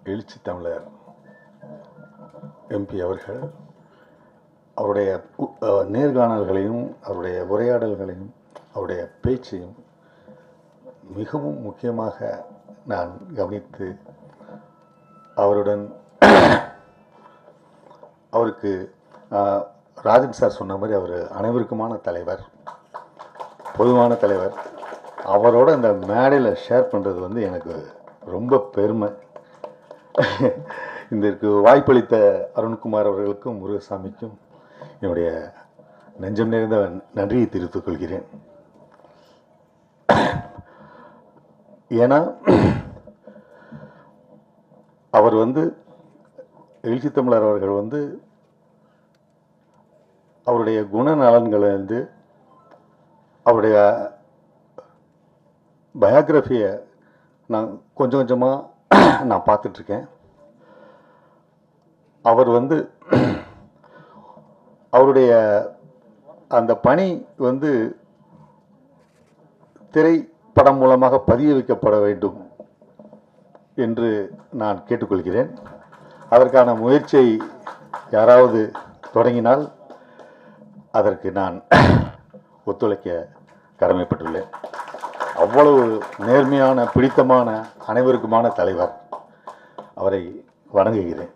எழுச்சி தமிழர் எம்பி அவர்கள் அவருடைய நேர்காணல்களையும் அவருடைய உரையாடல்களையும் அவருடைய பேச்சையும் மிகவும் முக்கியமாக நான் கவனித்து அவருக்கு ராஜன் சார் சொன்ன மாதிரி அவர் அனைவருக்குமான தலைவர், பொதுவான தலைவர். அவரோட இந்த மேடையில் ஷேர் பண்ணுறது எனக்கு ரொம்ப பெருமை. இதற்கு வாய்ப்பளித்த அருண்குமார் அவர்களுக்கும் முருகசாமிக்கும் என்னுடைய நெஞ்சம் நிறைந்த நன்றியை தெரிவித்துக் கொள்கிறேன். ஏன்னா அவர் எழுச்சி தமிழர் அவர்கள் அவருடைய குணநலன்களை அவருடைய பயோகிராஃபியை நான் கொஞ்சம் கொஞ்சமாக நான் பார்த்துட்ருக்கேன். அவர் அவருடைய அந்த பணி திரைப்படம் மூலமாக பதிய வைக்கப்பட வேண்டும் என்று நான் கேட்டுக்கொள்கிறேன். அதற்கான முயற்சியை யாராவது தொடங்கினால் அதற்கு நான் ஒத்துழைக்க கடமைப்பட்டுள்ளேன். அவ்வளவு நேர்மையான, பிடித்தமான, அனைவருக்குமான தலைவர். அவரை வணங்குகிறேன்.